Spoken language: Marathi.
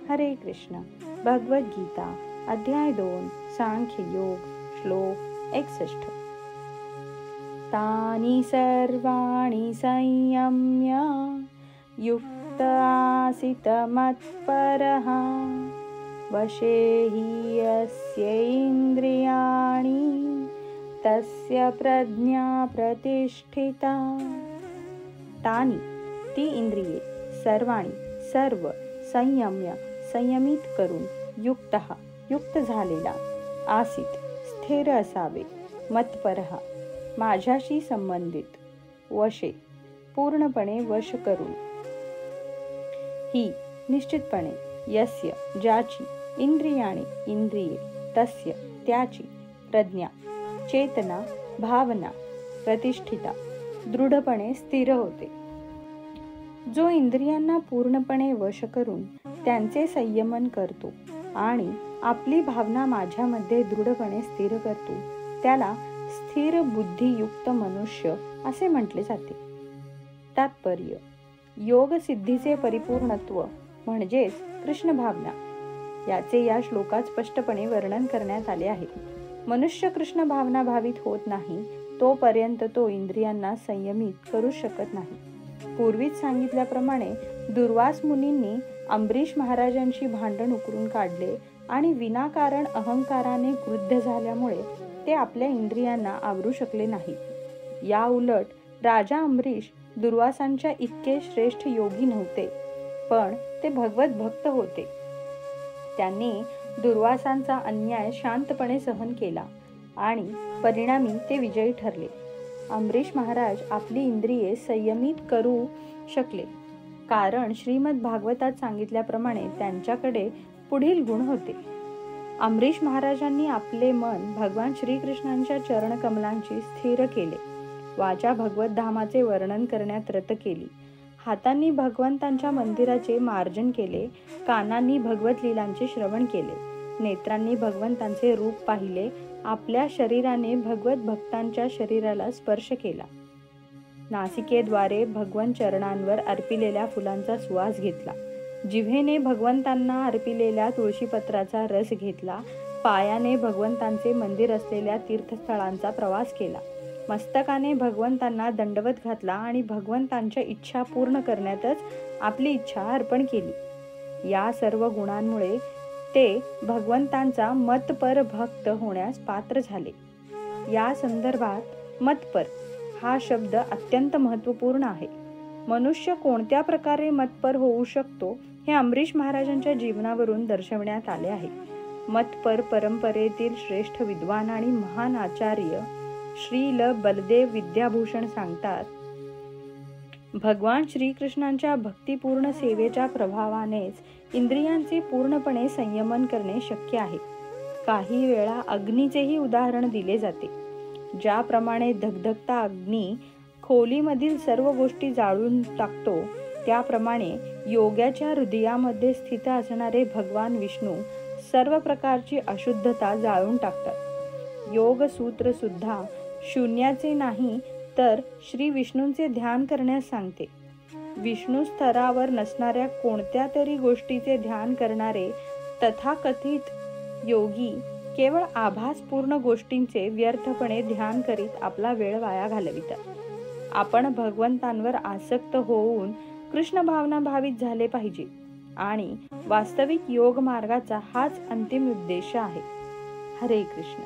हरे कृष्ण. भगवद्गीता अध्याय 2 सांख्य योग श्लोक 61. तानि सर्वाणि संयम्य युक्त आसीत मत्परः वशे हि यस्य इंद्रियाणि तस्य प्रज्ञा प्रतिष्ठिता. तानि ती इंद्रिये सर्वाणि सर्व संयम्य संयमित करून युक्त झालेला आसीत स्थिर असावे मत्परः माझ्याशी संबंधित वशे पूर्णपणे वश करून ही निश्चितपणे यस्य ज्याची इंद्रियाणी इंद्रिये तस्य त्याची प्रज्ञा चेतना भावना प्रतिष्ठिता दृढपणे स्थिर होते. जो इंद्रियांना पूर्णपणे वश करून त्यांचे संयमन करतो आणि आपली भावना माझ्यामध्ये दृढपणे स्थिर करतो त्याला स्थिर बुद्धियुक्त मनुष्य असे म्हटले जाते. तात्पर्य: योग सिद्धीचे परिपूर्णत्व म्हणजेच कृष्ण भावना याचे या श्लोकात स्पष्टपणे वर्णन करण्यात आले आहे. मनुष्य कृष्ण भावना भावित होत नाही तोपर्यंत तो इंद्रियांना संयमित करू शकत नाही. पूर्वीच सांगितल्याप्रमाणे दुर्वास मुनींनी अंबरीश महाराजांशी भांडण उकरून काढले आणि विनाकारण अहंकाराने क्रुद्ध झाल्यामुळे ते आपल्या इंद्रियांना आवरू शकले नाही. या उलट राजा अंबरीश दुर्वासांच्या इतके श्रेष्ठ योगी नव्हते, पण ते भगवत भक्त होते. त्यांनी दुर्वासांचा अन्याय शांतपणे सहन केला आणि परिणामी ते विजयी ठरले. अंबरीश महाराज आपली इंद्रिये संयमित करू शकले कारण श्रीमद भागवतात सांगितल्याप्रमाणे त्यांच्याकडे पुढील गुण होते. अंबरीश महाराजांनी आपले मन भगवान श्रीकृष्णांच्या चरणकमलांची स्थिर केले. वाचा भगवत धामाचे वर्णन करण्यात रत केली. हातांनी भगवंतांच्या मंदिराचे मार्जन केले. कानांनी भगवत लीलांचे श्रवण केले. नेत्रांनी भगवंतांचे रूप पाहिले. आपल्या शरीराने भगवत भक्तांच्या शरीराला स्पर्श केला. नासिकेद्वारे भगवंत चरणांवर अर्पिलेल्या फुलांचा सुवास घेतला. जिव्हेने भगवंतांना अर्पिलेल्या तुळशीपत्राचा रस घेतला. पायाने भगवंतांचे मंदिर असलेल्या तीर्थस्थळांचा प्रवास केला. मस्तकाने भगवंतांना दंडवत घातला आणि भगवंतांच्या इच्छा पूर्ण करण्यातच आपली इच्छा अर्पण केली. या सर्व गुणांमुळे ते भगवंतांचा मतपर भक्त होण्यास पात्र झाले. या संदर्भात मतपर हा शब्द अत्यंत महत्त्वपूर्ण आहे. मनुष्य कोणत्या प्रकारे मतपर होऊ शकतो हे अंबरीश महाराजांच्या जीवनावरून दर्शवण्यात आले आहे. मतपर परंपरेतील श्रेष्ठ विद्वान आणि महान आचार्य श्रील बलदेव विद्याभूषण सांगतात, भगवान श्रीकृष्णांच्या भक्तिपूर्ण सेवेच्या प्रभावानेच इंद्रियांचे पूर्णपणे संयमन करणे शक्य आहे. काही वेळा अग्नीचेही उदाहरण दिले जाते. ज्याप्रमाणे धगधगता अग्नी खोलीमधील सर्व गोष्टी जाळून टाकतो त्याप्रमाणे योग्याच्या हृदयामध्ये स्थित असणारे भगवान विष्णू सर्व प्रकारची अशुद्धता जाळून टाकतात. योग सूत्र सुद्धा शून्याचे नाही तर श्री विष्णूंचे ध्यान करण्यास सांगते. विष्णू स्तरावर नसणाऱ्या कोणत्या तरी गोष्टीचे ध्यान करणारे तथाकथित योगी केवळ आभासपूर्ण गोष्टींचे व्यर्थपणे ध्यान करीत आपला वेळ वाया घालवितात. आपण भगवंतांवर आसक्त होऊन कृष्ण भावना भावित झाले पाहिजे आणि वास्तविक योग मार्गाचा हाच अंतिम उद्देश आहे. हरे कृष्ण.